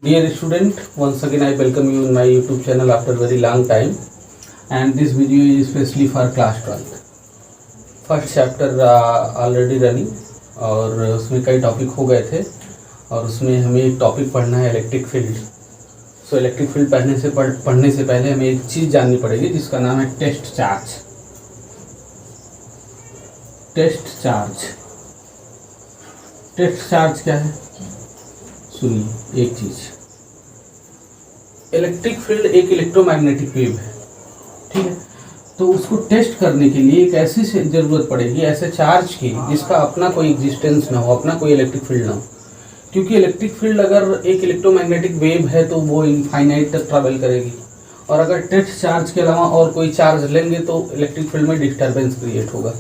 Dear student, once again I welcome you in my YouTube channel after very long time, and this video is especially for class 12th. First chapter already running और उसमें कई topic हो गए थे और उसमें हमें एक टॉपिक पढ़ना है electric field. So electric field पढ़ने से पहले हमें एक चीज़ जाननी पड़ेगी जिसका नाम है टेस्ट चार्ज। टेस्ट चार्ज क्या है? सुनिए एक चीज, इलेक्ट्रिक फील्ड एक इलेक्ट्रोमैग्नेटिक वेव है, ठीक है। तो उसको टेस्ट करने के लिए एक ऐसी जरूरत पड़ेगी, ऐसे चार्ज की जिसका अपना कोई एग्जिस्टेंस ना हो, अपना कोई इलेक्ट्रिक फील्ड ना हो। क्योंकि इलेक्ट्रिक फील्ड अगर एक इलेक्ट्रोमैग्नेटिक वेव है तो वो इनफाइनाइट तक ट्रैवल करेगी, और अगर टेस्ट चार्ज के अलावा और कोई चार्ज लेंगे तो इलेक्ट्रिक फील्ड में डिस्टर्बेंस क्रिएट होगा।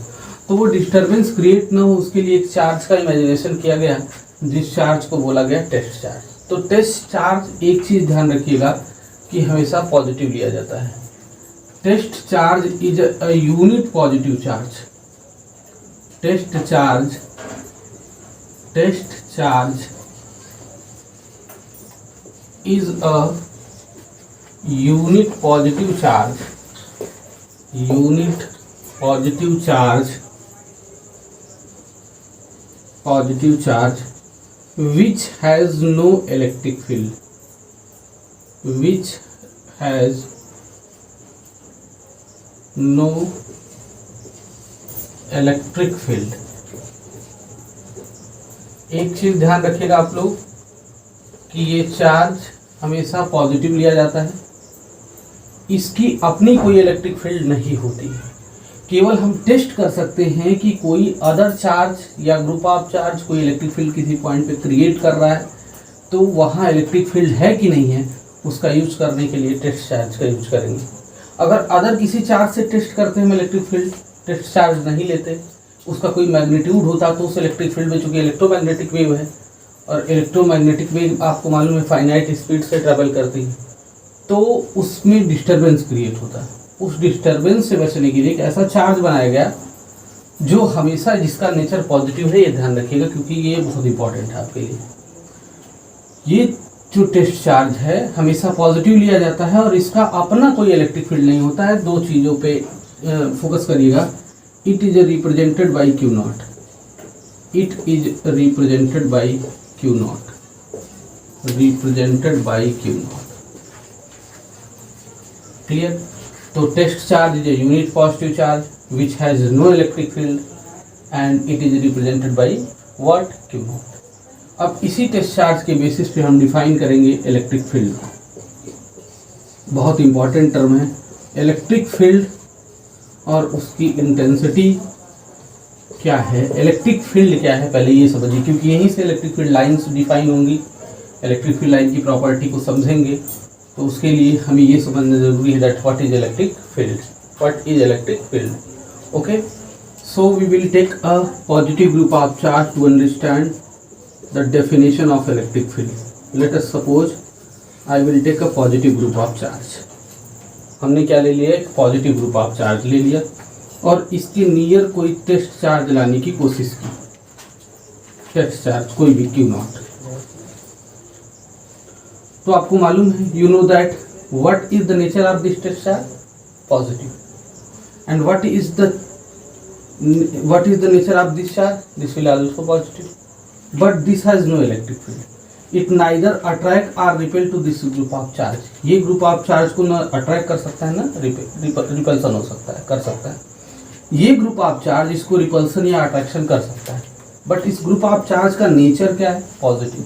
तो वो डिस्टर्बेंस क्रिएट ना हो उसके लिए एक चार्ज का इमेजिनेशन किया गया, जिस चार्ज को बोला गया टेस्ट चार्ज। तो टेस्ट चार्ज, एक चीज ध्यान रखिएगा कि हमेशा पॉजिटिव लिया जाता है। Test charge is a unit positive charge. Test charge is a unit positive charge which has no electric field, एक चीज ध्यान रखिएगा आप लोग कि ये चार्ज हमेशा पॉजिटिव लिया जाता है, इसकी अपनी कोई इलेक्ट्रिक फील्ड नहीं होती। केवल हम टेस्ट कर सकते हैं कि कोई अदर चार्ज या ग्रुप ऑफ चार्ज कोई इलेक्ट्रिक फील्ड किसी पॉइंट पे क्रिएट कर रहा है तो वहाँ इलेक्ट्रिक फील्ड है कि नहीं है, उसका यूज करने के लिए टेस्ट चार्ज का यूज करेंगे। अगर अदर किसी चार्ज से टेस्ट करते हैं हम इलेक्ट्रिक फील्ड, टेस्ट चार्ज नहीं लेते, उसका कोई मैग्नीट्यूड होता तो उस इलेक्ट्रिक फील्ड में, चूंकि इलेक्ट्रोमैग्नेटिक वेव है और इलेक्ट्रोमैग्नेटिक वेव आपको मालूम है फाइनाइट स्पीड से ट्रेवल करती है, तो उसमें डिस्टर्बेंस क्रिएट होता है। उस डिस्टर्बेंस से बचने के लिए एक ऐसा चार्ज बनाया गया जो हमेशा, जिसका नेचर पॉजिटिव है, ये ध्यान रखिएगा क्योंकि ये बहुत इंपॉर्टेंट है आपके लिए। ये जो टेस्ट चार्ज है हमेशा पॉजिटिव लिया जाता है और इसका अपना कोई इलेक्ट्रिक फील्ड नहीं होता है। दो चीज़ों पे फोकस करिएगा। It is represented by Q naught. Clear? तो test charge is a unit positive charge which has no electric field and it is represented by what? Q naught. अब इसी टेस्ट चार्ज के बेसिस पे हम define करेंगे electric field को। बहुत important term है इलेक्ट्रिक फील्ड और उसकी इंटेंसिटी क्या है, इलेक्ट्रिक फील्ड क्या है, पहले ये समझिए क्योंकि यहीं से इलेक्ट्रिक फील्ड लाइन्स डिफाइन होंगी। इलेक्ट्रिक फील्ड लाइन की प्रॉपर्टी को समझेंगे तो उसके लिए हमें ये समझना जरूरी है that what is electric field. Okay, so we will take a positive group of charge to understand the definition of electric field. Let us suppose I will take a positive group of charge. हमने क्या ले लिया? एक positive group of charge ले लिया और इसके near कोई टेस्ट चार्ज लाने की कोशिश की। टेस्ट चार्ज कोई भी क्यू नॉट। तो आपको मालूम है, you know that what is the nature of this test charge? Positive. And what is the nature of this charge? This will also positive, but this has no electric field. It neither attract और repel to this group of charge. ये group of charge को ना attract कर सकता है ना repulsion हो सकता है, कर सकता है। ये ग्रुप ऑफ चार्ज इसको रिपल्सन या अट्रैक्शन कर सकता है, बट इस ग्रुप ऑफ चार्ज का नेचर क्या है? पॉजिटिव।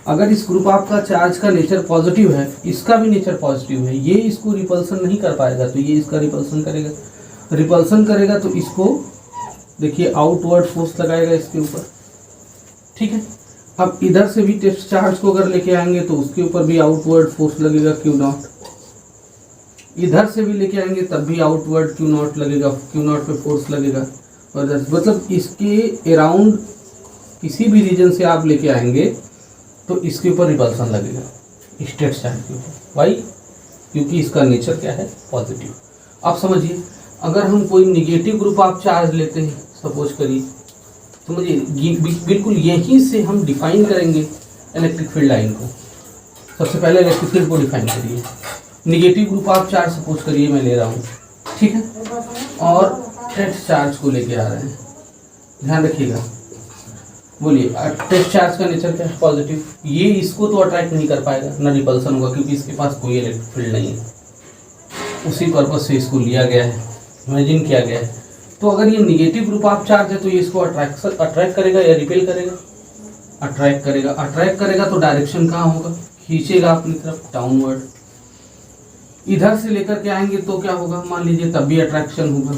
अगर इस ग्रुप ऑफ का चार्ज का नेचर पॉजिटिव है, इसका भी नेचर पॉजिटिव है, ये इसको रिपल्सन नहीं कर पाएगा तो ये इसका रिपल्सन करेगा तो इसको देखिए आउटवर्ड फोर्स लगाएगा इसके ऊपर, ठीक है। अब इधर से भी टेस्ट चार्ज को अगर लेके आएंगे तो उसके ऊपर भी आउटवर्ड फोर्स लगेगा क्यू नॉट। इधर से भी लेके आएंगे तब भी आउटवर्ड क्यू नॉट लगेगा, क्यू नॉट पे फोर्स लगेगा। और मतलब इसके अराउंड किसी भी रीजन से आप लेके आएंगे तो इसके ऊपर रिपल्सन लगेगा टेस्ट चार्ज के ऊपर। वाई? क्योंकि इसका नेचर क्या है? पॉजिटिव। आप समझिए, अगर हम कोई निगेटिव ग्रुप ऑफ चार्ज लेते हैं, सपोज करिए, तो मुझे बिल्कुल यहीं से हम डिफाइन करेंगे इलेक्ट्रिक फील्ड लाइन को। सबसे पहले इलेक्ट्रिक फील्ड को डिफाइन करिए। Negative group of charge suppose करिए मैं ले रहा हूँ, ठीक है, और टेस्ट चार्ज को लेके आ रहे हैं, ध्यान रखिएगा। बोलिए टेस्ट चार्ज का नेचर क्या है? पॉजिटिव। ये इसको तो अट्रैक्ट नहीं कर पाएगा, ना रिपल्सन होगा, क्योंकि इसके पास कोई इलेक्ट्रिक फील्ड नहीं है। उसी पर्पज से इसको लिया गया है, इमेजिन किया गया है। तो अगर ये निगेटिव ग्रुप ऑफ चार्ज है तो ये इसको अट्रैक्ट करेगा या रिपेल करेगा? अट्रैक्ट करेगा। अट्रैक्ट करेगा तो डायरेक्शन कहाँ होगा? खींचेगा अपनी तरफ, डाउनवर्ड। इधर से लेकर के आएंगे तो क्या होगा? मान लीजिए तब भी अट्रैक्शन होगा।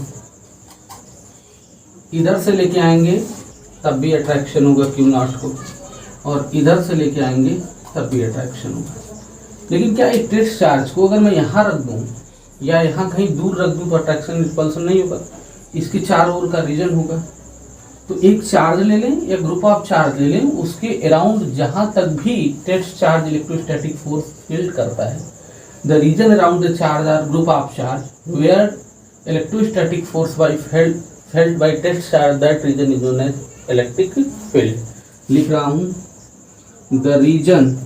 इधर से लेके आएंगे तब भी अट्रैक्शन होगा क्यू नॉट को, और इधर से लेके आएंगे तब भी अट्रैक्शन होगा। लेकिन क्या एक टेस्ट चार्ज को अगर मैं यहाँ रख दूँ या यहाँ कहीं दूर रख दूँ तो अट्रैक्शन रिपल्सन नहीं होगा, इसके चारों ओर का रीजन होगा। तो एक चार्ज ले लें या ग्रुप ऑफ चार्ज ले लें, उसके अराउंड जहाँ तक भी test charge electrostatic force field करता है, the region around the charge are group of charge where electrostatic force by felt by test charge, that region is known as electric field. लिख रहा हूँ, the region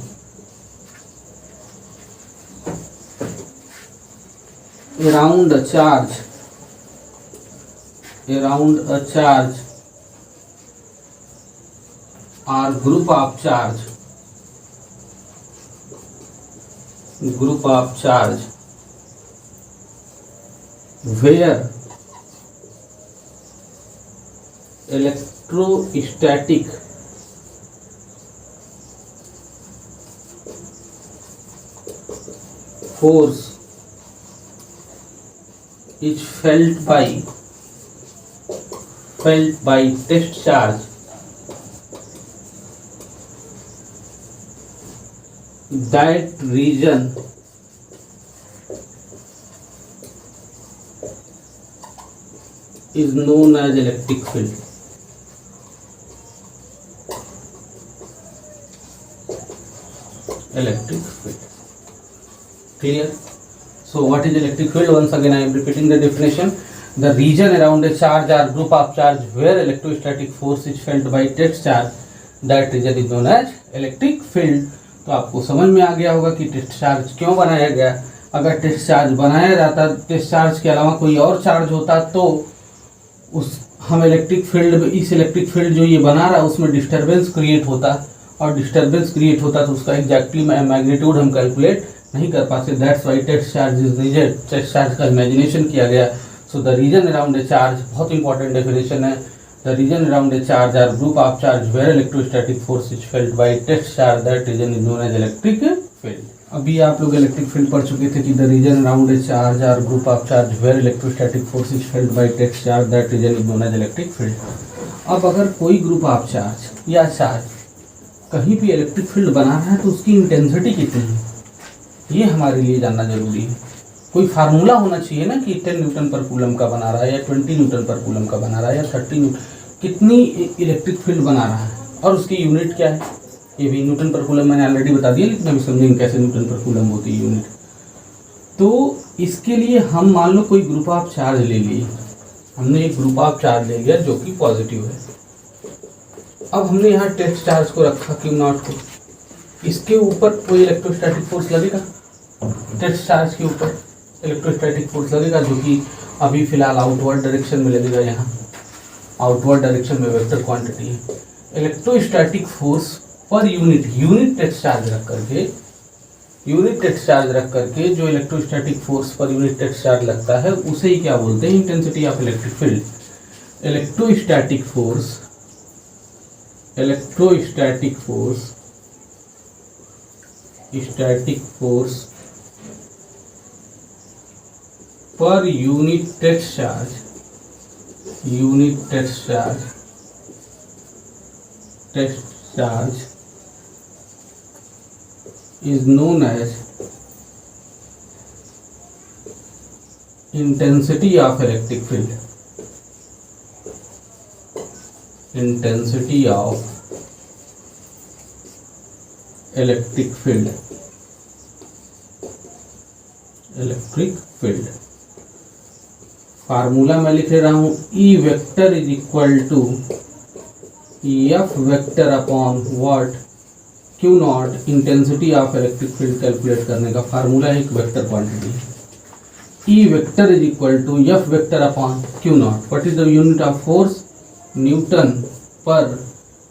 around a charge or group of charge where electrostatic force is felt by test charge, that region is known as electric field. Electric field. Clear? So what is electric field? Once again I am repeating the definition. The region around a charge or group of charge where electrostatic force is felt by test charge, that region is known as electric field. तो आपको समझ में आ गया होगा कि test charge क्यों बनाया गया। अगर टेस्ट चार्ज बनाया जाता, टेस्ट चार्ज के अलावा कोई और चार्ज होता तो उस हम इलेक्ट्रिक फील्ड, इस इलेक्ट्रिक फील्ड जो ये बना रहा है उसमें डिस्टर्बेंस क्रिएट होता, और डिस्टर्बेंस क्रिएट होता तो उसका एग्जैक्टली मैग्नीट्यूड हम कैलकुलेट नहीं कर पाते। That's why test charge is needed. Test charge का इमेजिनेशन किया गया। So the region around a charge, बहुत इंपॉर्टेंट डेफिनेशन है, the region around a charge are group of charge where electrostatic force is felt by test charge, that region is known as electric field. अभी आप लोग electric field पढ़ चुके थे कि the region around a charge are group of charge where electrostatic force is felt by test charge, that region is known as electric field. अब अगर कोई ग्रुप ऑफ चार्ज या चार्ज कहीं भी इलेक्ट्रिक फील्ड बना रहा है तो उसकी इंटेंसिटी कितनी है, ये हमारे लिए जानना जरूरी है। कोई फार्मूला होना चाहिए ना कि 10 न्यूटन पर कूलम का बना रहा है या 20 न्यूटन पर कूलम का बना रहा है या 30 न्यूटन, कितनी इलेक्ट्रिक फील्ड बना रहा है और उसकी यूनिट क्या है। ये भी न्यूटन पर कूलम मैंने ऑलरेडी बता दिया, लेकिन अभी समझेंगे कैसे न्यूटन पर कूलम होती है यूनिट। तो इसके लिए हम मान लो कोई ग्रुप ऑफ चार्ज ले लिए, हमने एक ग्रुप ऑफ चार्ज ले लिया जो कि पॉजिटिव है। अब हमने यहाँ टेस्ट चार्ज को रखा क्यू नॉट को, इसके ऊपर कोई इलेक्ट्रोस्टैटिक फोर्स लगेगा, टेस्ट चार्ज के ऊपर इलेक्ट्रोस्टैटिक फोर्स लगेगा जो कि अभी फिलहाल आउटवर्ड डायरेक्शन में लगेगा। यहाँ आउटवर्ड डायरेक्शन में वेक्टर क्वांटिटी है। इलेक्ट्रोस्टैटिक फोर्स पर यूनिट टेस्ट चार्ज रख करके जो इलेक्ट्रोस्टैटिक फोर्स पर यूनिट टेस्ट चार्ज लगता है उसे ही क्या बोलते हैं? Intensity of electric field. Electrostatic force पर unit test charge is known as intensity of electric field. Intensity of electric field. Electric field formula मैं लिख रहा हूं, E vector is equal to F vector upon what? Q naught intensity of electric field calculate करने का formula है, एक vector quantity है। E vector is equal to F vector upon q naught. What is the unit of force? Newton per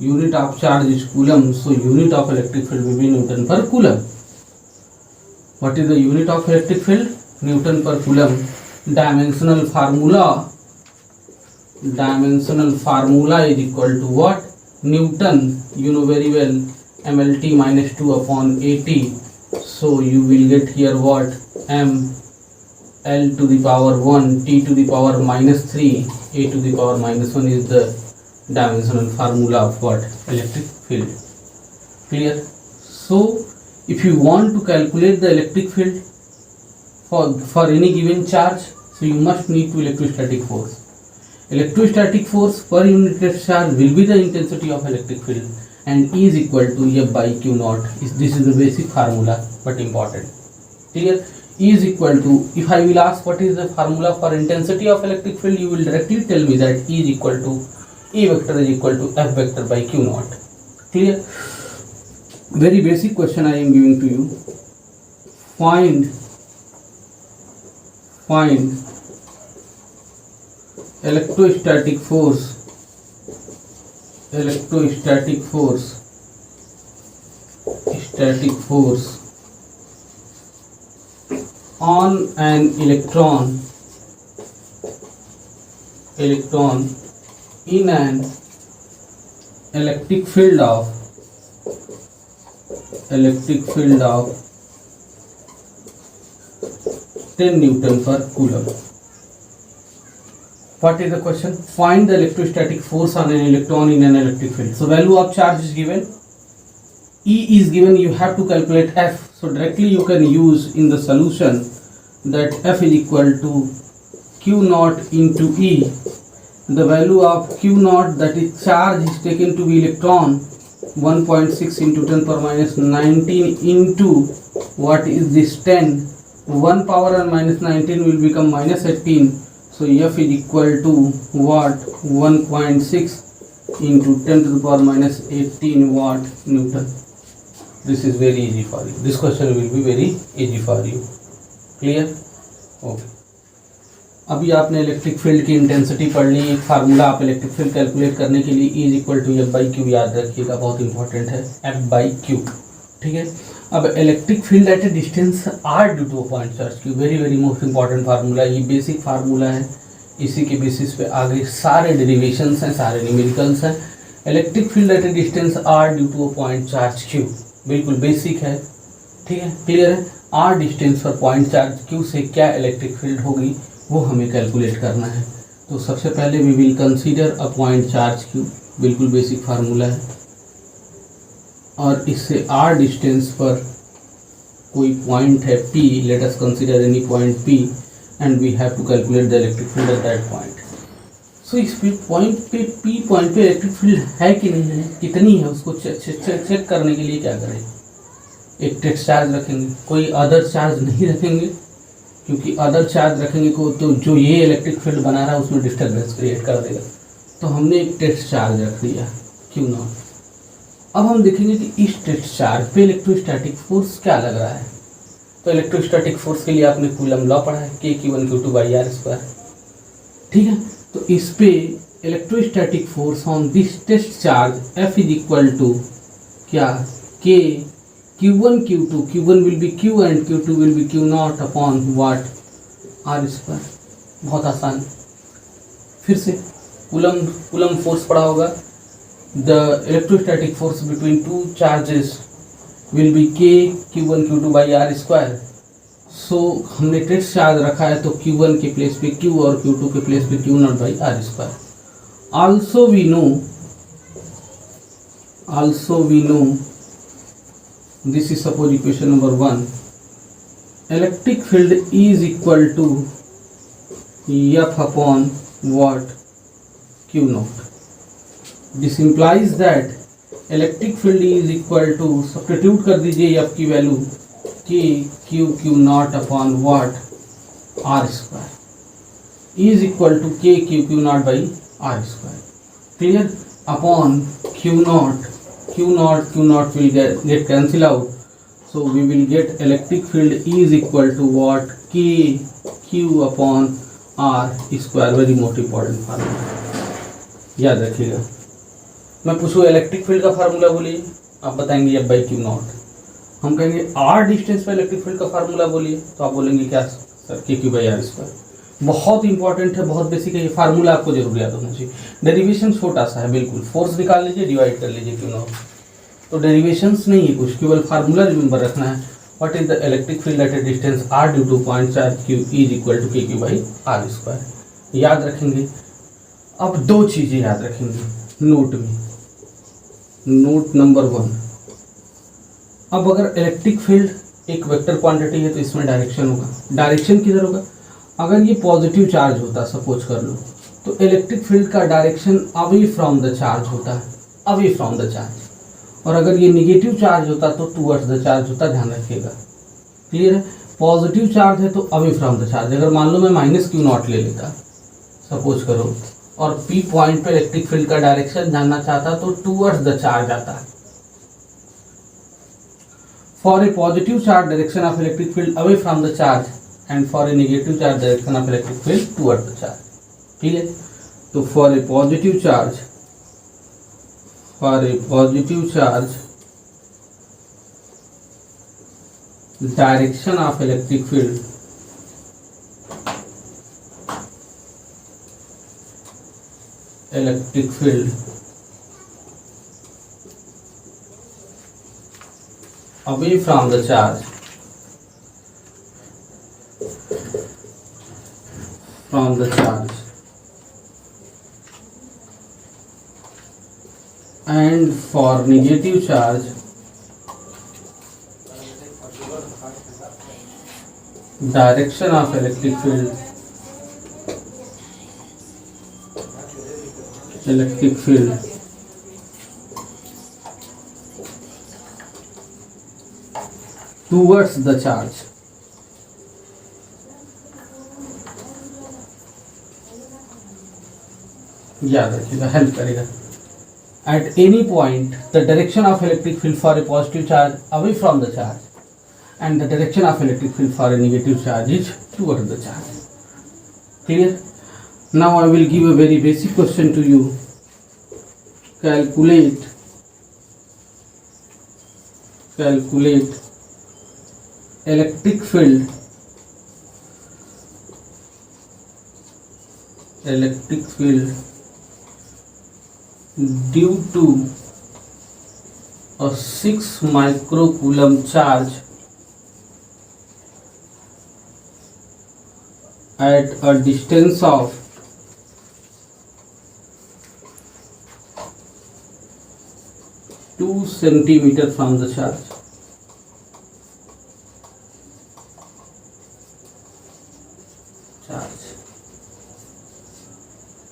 unit of charge is coulomb, so unit of electric field will be newton per coulomb. What is the unit of electric field? Newton per coulomb. Dimensional formula is equal to what? Newton, you know very well, mlt minus 2 upon at, so you will get here what? m l to the power 1 t to the power minus 3 a to the power minus 1 is the dimensional formula of what? Electric field. Clear? So if you want to calculate the electric field for any given charge, so you must need to electrostatic force. Electrostatic force per unit charge will be the intensity of electric field and E is equal to F by Q naught. This is the basic formula but important. Clear? E is equal to, if I will ask what is the formula for intensity of electric field, you will directly tell me that E is equal to E vector is equal to F vector by Q naught. Clear? Very basic question I am giving to you. Find electrostatic force on an electron in an electric field of 10 Newton per Coulomb. What is the question? Find the electrostatic force on an electron in an electric field. So value of charge is given, E is given, you have to calculate F. So directly you can use in the solution that F is equal to Q naught into E. The value of Q naught, that is charge, is taken to be electron, 1.6 into 10 power minus 19 into what is this 10, 1 power and minus 19 will become minus 18. So F is equal to what? 1.6 into 10 to the power minus 18 watt Newton. This is very easy for you. This question will be very easy for you. Clear? Okay. अभी आपने electric field की intensity पढ़ ली। एक formula आप electric field calculate करने के लिए E is equal to F by q, याद रखिएगा, बहुत इंपॉर्टेंट है, एफ बाई क्यू। ठीक है। अब electric field at a distance r due to point charge q, very very most important formula. ये बेसिक फार्मूला है, इसी के बेसिस पे आगे सारे डेरिवेशंस हैं, सारे न्यूमेरिकल्स हैं। Electric field at a distance r due to point charge q, बिल्कुल बेसिक है। ठीक है, क्लियर है। आर डिस्टेंस पर पॉइंट चार्ज क्यू से क्या इलेक्ट्रिक फील्ड होगी वो हमें कैलकुलेट करना है। तो सबसे पहले we will consider a point charge q, बिल्कुल बेसिक फार्मूला है। और इससे आर डिस्टेंस पर कोई पॉइंट है P, let us consider any point P and we have to calculate the electric field at that point. So इस point पे P point पे इलेक्ट्रिक फील्ड है कि नहीं है, कितनी है, उसको चेक करने के लिए क्या करें? एक टेस्ट चार्ज रखेंगे, कोई अदर चार्ज नहीं रखेंगे, क्योंकि अदर चार्ज रखेंगे को तो जो ये इलेक्ट्रिक फील्ड बना रहा है उसमें डिस्टर्बेंस क्रिएट कर देगा। तो हमने एक टेस्ट चार्ज रख दिया क्यू नॉट। अब हम देखेंगे कि इस टेस्ट चार्ज पे इलेक्ट्रोस्टैटिक फोर्स क्या लग रहा है। तो इलेक्ट्रोस्टैटिक फोर्स के लिए आपने कूलम लॉ पढ़ा है, K=1Q2/r²। ठीक है, तो इस पे electrostatic force on this test charge F is equal to क्या? K Q1 Q2, Q1 will be Q and Q2 will be Q naught upon what? R²। बहुत आसान। फिर से कूलम फोर्स पढ़ा होगा। The electrostatic force between two charges will be K Q1 Q2/r²। सो हमने test charge रखा है तो Q1 के प्लेस पे Q और Q2 के प्लेस पे Q0/r²। Also we know this is suppose equation number 1, electric field is equal to F upon what? Q naught. This implies that electric field is equal to, substitute कर दीजिए F की value, K Q naught upon what? R², is equal to K Q naught by R²। clear? Upon Q naught Q naught will get cancel out. So we will get electric field E is equal to what? K Q upon R square. Very most important formula, याद रखिएगा। मैं पूछूँ electric field का formula बोलिए, आप बताएंगे F by Q not. हम कहेंगे R डिस्टेंस पे इलेक्ट्रिक फील्ड का फार्मूला बोलिए, तो आप बोलेंगे क्या सर? के क्यू बाई आर स्क्वायर। बहुत इंपॉर्टेंट है, बहुत बेसिक है, ये फार्मूला आपको जरूर याद होना चाहिए। डेरिवेशन छोटा सा है बिल्कुल, फोर्स निकाल लीजिए, डिवाइड कर लीजिए क्यू नॉट, तो डेरिवेशंस नहीं है कुछ, केवल फार्मूला रिमेंबर रखना है। What is the electric field at a distance r due to point charge q is equal to K q by r square, याद रखेंगे। अब दो चीजें याद रखेंगे नोट में, नोट नंबर 1। अब अगर इलेक्ट्रिक फील्ड एक वेक्टर क्वांटिटी है तो इसमें डायरेक्शन होगा, डायरेक्शन किधर होगा? अगर ये पॉजिटिव चार्ज होता सपोज कर लो, तो इलेक्ट्रिक फील्ड का direction away from the charge होता है, अवे फ्रॉम द चार्ज। और अगर ये निगेटिव चार्ज होता तो टूवर्ड्स द चार्ज होता, ध्यान रखिएगा। क्लियर है? पॉजिटिव चार्ज है तो अवे फ्रॉम द चार्ज। अगर मान लो मैं माइनस क्यू नॉट ले लेता सपोज करो, और पी पॉइंट पे इलेक्ट्रिक फील्ड का डायरेक्शन जानना चाहता तो टूवर्ड्स द चार्ज आता है। For a positive charge direction of electric field away from the charge and for a negative charge direction of electric field towards the charge. ठीक है, तो for a positive charge, for a positive charge direction of electric field away from the charge and for negative charge direction of electric field towards the charge। याद रखिएगा, help करेगा। At any point, the direction of electric field for a positive charge away from the charge and the direction of electric field for a negative charge is towards the charge. Clear? Now I will give a very basic question to you. Calculate electric field due to a 6 microcoulomb charge at a distance of 2 centimeter from the charge।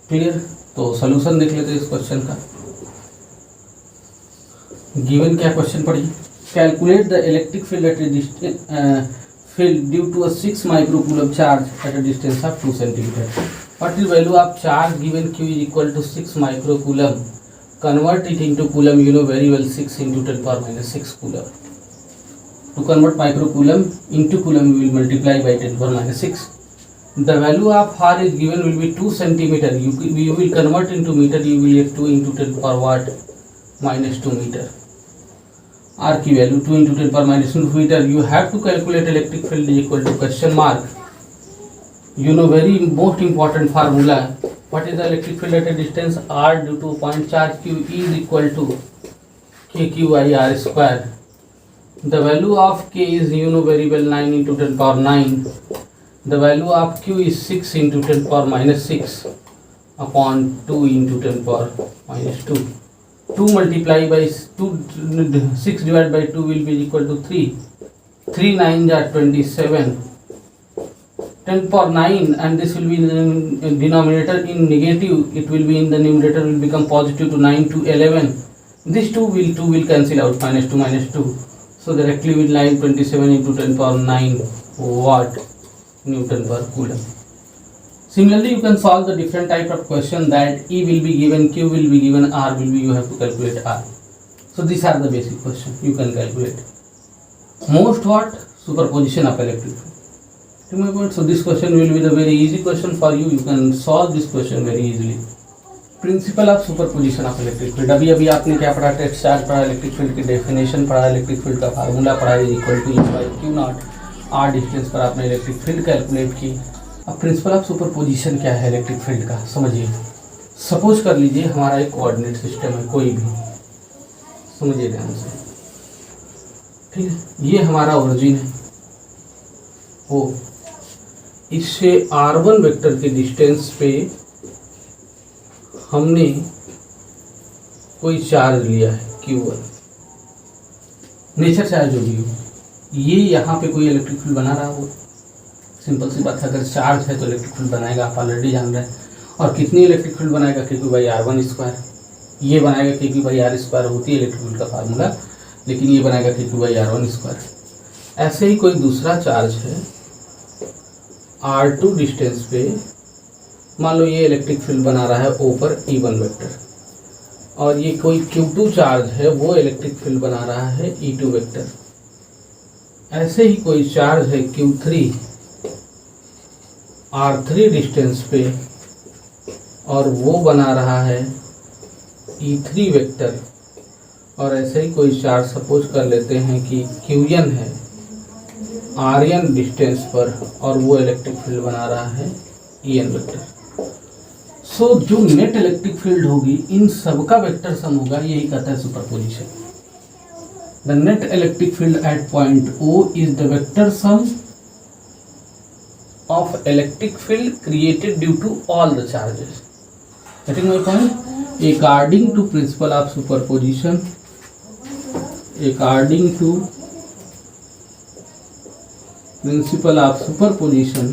Clear? तो solution देख लेते हैं इस question का। Given क्या question पढ़िए, calculate the electric field at a field due to a 6 microcoulomb charge at a distance of 2 centimetre. What is value of charge given q is equal to 6 microcoulomb, convert it into coulomb, you know very well 6 into 10 power minus 6 कूलम। To convert microcoulomb into coulomb we will multiply by 10 power minus 6। The value of r is given will be 2 centimeter. You will convert into meter. You will get 2 into 10 power what minus 2 meter. R की value 2 into 10 power minus 2 meter. You have to calculate electric field is equal to question mark. You know very most important formula. What is the electric field at a distance r due to point charge q is equal to k q by r square. The value of k is you know very well 9 into 10 power 9. The value of q is 6 into 10 power minus 6 upon 2 into 10 power minus 2. 2 multiplied by 2, 6 divided by 2 will be equal to 3. 3 9s are 27. 10 power 9 and this will be in the denominator in negative. It will be in the numerator will become positive to 9 to 11. This 2 will cancel out, minus 2 minus 2. So directly with line 27 into 10 power 9 watt Newton per coulomb. Similarly, you can solve the different type of question that E will be given, Q will be given, R will be, you have to calculate R. So these are the basic questions you can calculate. Most what? Superposition of electric field. To my point, so this question will be the very easy question for you. You can solve this question very easily. Principle of superposition of electric field. अभी अभी आपने क्या पढ़ा? Test charge पढ़ा, electric field की definition पढ़ा, electric field का formula पढ़ा, equal to E/Q0. r distance पर आपने इलेक्ट्रिक फील्ड कैलकुलेट की. अब प्रिंसिपल ऑफ सुपरपोजिशन क्या है इलेक्ट्रिक फील्ड का, समझिए. सपोज कर लीजिए हमारा एक कोऑर्डिनेट सिस्टम है कोई भी, समझिए ध्यान से, ठीक है. ये हमारा ओरिजिन है ओ, इससे r1 वेक्टर के डिस्टेंस पे हमने कोई चार्ज लिया है Q1, नेचर चार्ज जो भी हो. ये यहाँ पे कोई इलेक्ट्रिक फील्ड बना रहा हो. सिंपल सी बात है, अगर चार्ज है तो इलेक्ट्रिक फील्ड बनाएगा, आप ऑलरेडी जान रहे हैं. और कितनी इलेक्ट्रिक फील्ड बनाएगा? Q/r1². ये बनाएगा Q/r² होती है इलेक्ट्रिक फील्ड का फार्मूला, लेकिन ये बनाएगा Q/r1². ऐसे ही कोई दूसरा चार्ज है r2 डिस्टेंस पे, मान लो ये इलेक्ट्रिक फील्ड बना रहा है O पर E1 वेक्टर, और ये कोई Q2 चार्ज है वो इलेक्ट्रिक फील्ड बना रहा है E2 वेक्टर. ऐसे ही कोई चार्ज है Q3 R3 डिस्टेंस पे, और वो बना रहा है E3 वेक्टर. और ऐसे ही कोई चार्ज सपोज कर लेते हैं कि Qn है Rn डिस्टेंस पर, और वो इलेक्ट्रिक फील्ड बना रहा है En वेक्टर. सो जो नेट इलेक्ट्रिक फील्ड होगी इन सबका वेक्टर सम होगा, यही कहता है superposition. The net electric field at point O is the vector sum of electric field created due to all the charges. Getting my point? According to principle of superposition, according to principle of superposition,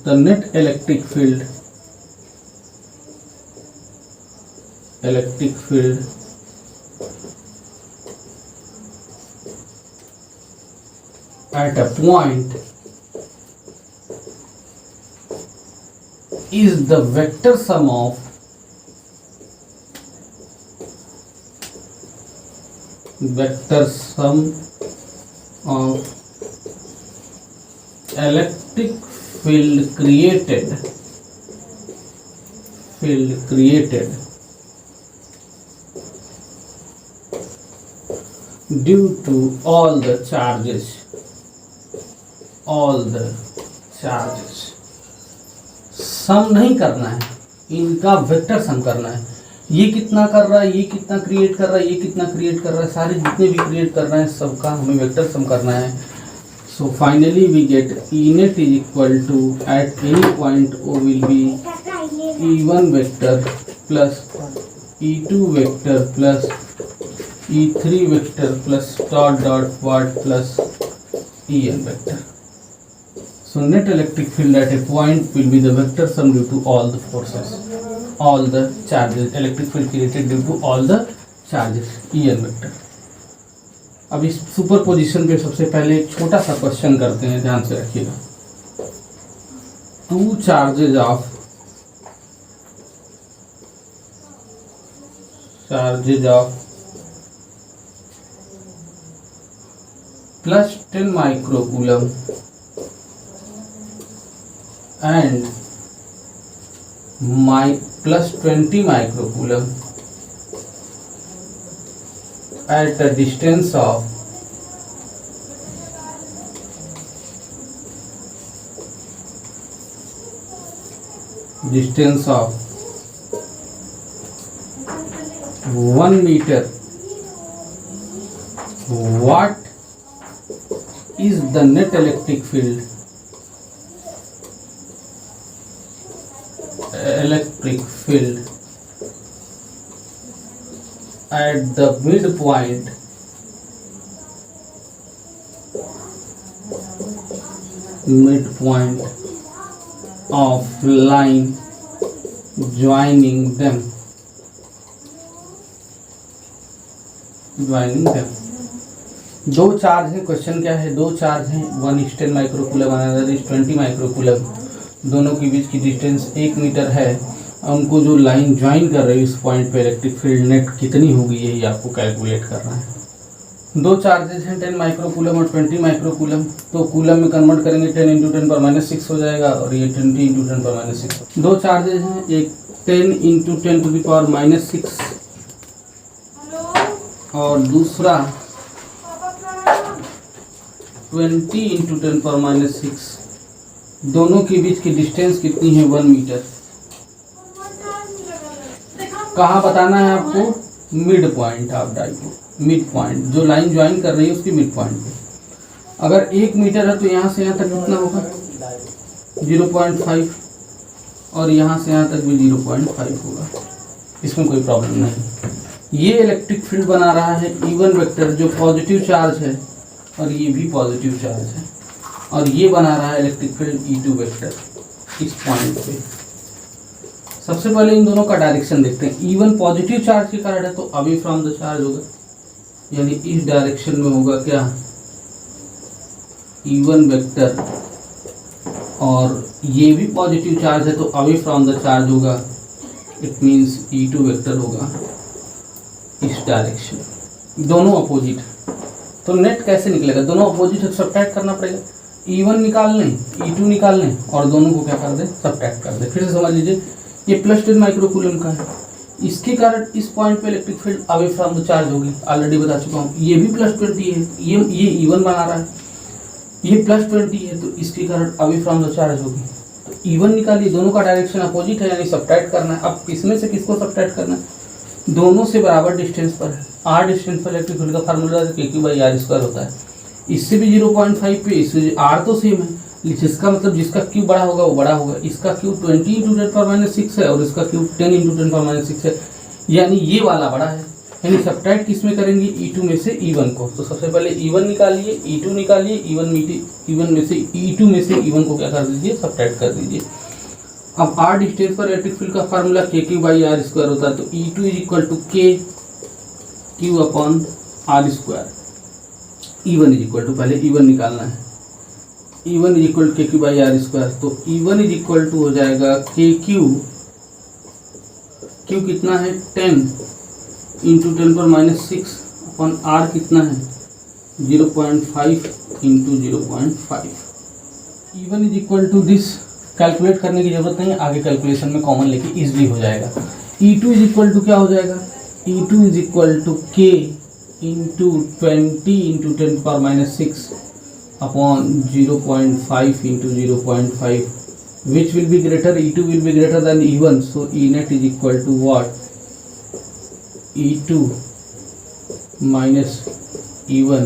the net electric field at a point is the vector sum of electric field created due to all the charges. सम नहीं करना है, इनका vector sum करना है. ये कितना कर रहा है, ये कितना क्रिएट कर रहा है, ये कितना क्रिएट कर रहा है, सारे जितने भी क्रिएट कर रहे हैं सबका हमें वेक्टर सम करना है. So finally we get E net is equal to at any point O will be E1 vector plus E2 vector plus E3 vector plus dot plus En vector. So net electric field at a point will be the vector sum due to all the forces, all the charges. Electric field created due to all the charges, En vector. अब इस superposition पे सबसे पहले एक छोटा सा question करते हैं, ध्यान से रखिएगा. Two charges of plus 10 microcoulomb and plus 20 microcoulomb at a distance of 1 meter. What is the net electric field at the midpoint of line joining them. दो चार्ज है, क्वेश्चन क्या है, दो चार्ज हैं, one is 10 microcoulomb another is 20 microcoulomb, दोनों के बीच की distance 1 metre है। हमको जो लाइन ज्वाइन कर रही है इस पॉइंट पे इलेक्ट्रिक फील्ड नेट कितनी होगी यही आपको कैलकुलेट करना है। दो चार्जेस हैं 10 माइक्रोकूलम और 20 माइक्रोकूलम, तो कूलम में कन्वर्ट करेंगे 10 इंटू 10 पर माइनस 6 हो जाएगा और ये 20 इंटू 10 पर माइनस 6। दो चार्जेस हैं, एक 10 into 10 to the power minus 6 और दूसरा 20 इंटू 10 पर माइनस 6। दोनों के बीच की डिस्टेंस कितनी है, 1 मीटर। कहाँ बताना है आपको, mid point of dipole, mid point जो लाइन ज्वाइन कर रही है उसकी मिड पॉइंट पे। अगर 1 मीटर है तो यहाँ से यहाँ तक कितना होगा, 0.5 और यहाँ से यहाँ तक भी 0.5 होगा, इसमें कोई प्रॉब्लम नहीं। ये इलेक्ट्रिक फील्ड बना रहा है E1 वेक्टर जो पॉजिटिव चार्ज है और ये भी पॉजिटिव चार्ज है, और ये बना रहा है इलेक्ट्रिक फील्ड E2 वेक्टर इस पॉइंट पे। सबसे पहले इन दोनों का डायरेक्शन देखते हैं। E1 पॉजिटिव चार्ज के कारण है तो अवे फ्रॉम द चार्ज होगा, यानी इस डायरेक्शन में होगा क्या, E1 वेक्टर, और ये भी पॉजिटिव चार्ज है तो अवे फ्रॉम द चार्ज होगा, इट मींस E2 वेक्टर होगा इस डायरेक्शन। दोनों अपोजिट, तो नेट कैसे निकलेगा, दोनों अपोजिट है, सब्ट्रैक्ट करना पड़ेगा। E1 निकाल लें, E2 निकाल लें और दोनों को क्या कर दें, सब्ट्रैक्ट कर दें। फिर से समझ लीजिए, ये प्लस 10 माइक्रोकूलम का है, इसके कारण इस पॉइंट पे electric field away from the charge होगी, ऑलरेडी बता चुका हूँ। ये भी प्लस 20 है, ये E1 बना रहा है, ये प्लस 20 है तो इसके कारण अवे फ्रॉम द चार्ज होगी। तो E1 निकालिए, दोनों का डायरेक्शन अपोजिट है यानी सब्ट्रैक्ट करना है। अब किसमें से किसको सब्ट्रैक्ट करना है, दोनों से बराबर डिस्टेंस पर है। r डिस्टेंस पर इलेक्ट्रिक फील्ड का फार्मूला KQ/r² होता है। इससे भी 0.5 पे, इससे r तो सेम है, जिसका मतलब जिसका क्यूब बड़ा होगा वो बड़ा होगा। इसका क्यूब 20 इंटू 10 पर माइनस 6 है और इसका क्यूब 10 इंटू 10 पर माइनस 6 है, यानी ये वाला बड़ा है। यानी सब्ट्रैक्ट किसमें करेंगे, E2 में से E1 को। तो सबसे पहले E1 निकालिए, E2 निकालिए, E1 में से E2 में से E1 को क्या कर दीजिए, सब्ट्रैक्ट कर दीजिए। अब r डिस्टेंस पर इलेक्ट्रिक फील्ड का फार्मूला KQ/r² होता है, तो E2 is equal to KQ/r²। E1 is equal to, पहले E1 निकालना है, E1 is equal to KQ/r²। तो E1 इज इक्वल टू हो जाएगा KQ, Q कितना है 10 इंटू 10 पर माइनस 6 अपॉन R कितना है 0.5 into 0.5। E1 is equal to this, calculate करने की जरूरत नहीं है, आगे कैलकुलेशन में कॉमन लेके इजीली हो जाएगा। E2 इज इक्वल टू क्या हो जाएगा, E2 is equal to K into 20 into 10 पर minus 6 upon 0.5 into 0.5, which will be greater, E2 will be greater than E1, so E net is equal to what, E2 minus E1।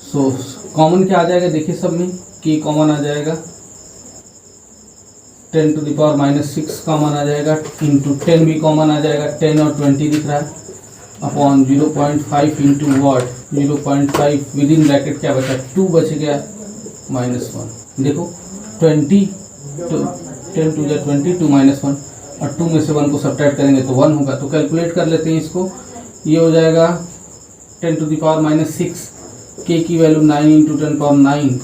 so common क्या आ जाएगा, देखिए सब में K common आ जाएगा, 10 to the power minus 6 common आ जाएगा, into 10 भी कॉमन आ जाएगा, 10 और 20 दिख रहा है, upon 0.5 into what 0.5, with in bracket क्या बचा 2 बच गया -1। देखो 20 तो 10 टू 20 2 -1 और 2 में से 1 को सब्ट्रैक्ट करेंगे तो 1 होगा। तो कैलकुलेट कर लेते हैं इसको, ये हो जाएगा 10 to the power minus 6, K की value 9 into 10 power 9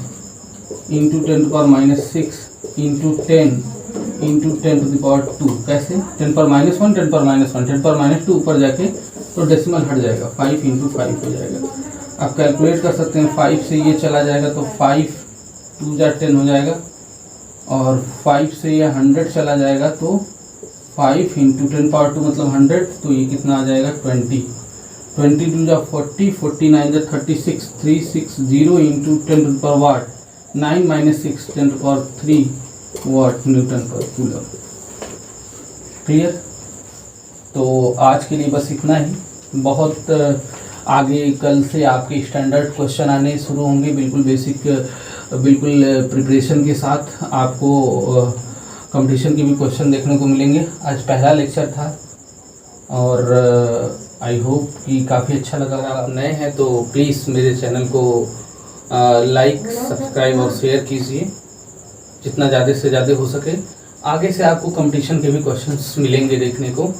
into 10 to power minus 6 into 10 into 10 to the power 2। कैसे, 10 पर -1 10 पर -1 10 पर -2 ऊपर जाके तो डेसिमल हट जाएगा, 5 इंटू 5 हो जाएगा। आप कैलकुलेट कर सकते हैं, 5 से ये चला जाएगा तो 5 2 जा 10 हो जाएगा, और 5 से ये 100 चला जाएगा तो 5 इंटू 10 पावर 2 मतलब 100, तो ये कितना आ जाएगा 20 22 जा 40 49 जा 36 360 into 10 to power what 9 minus 6 10 to power 3 what newton per coulomb. Clear. तो आज के लिए बस इतना ही, बहुत आगे कल से आपके स्टैंडर्ड क्वेश्चन आने शुरू होंगे, बिल्कुल बेसिक, बिल्कुल प्रिपरेशन के साथ आपको कंपटीशन के भी क्वेश्चन देखने को मिलेंगे। आज पहला लेक्चर था और आई होप कि काफ़ी अच्छा लगा। अगर आप नए हैं तो प्लीज़ मेरे चैनल को लाइक सब्सक्राइब और शेयर कीजिए जितना ज़्यादा से ज़्यादा हो सके। आगे से आपको कंपटीशन के भी क्वेश्चंस मिलेंगे देखने को।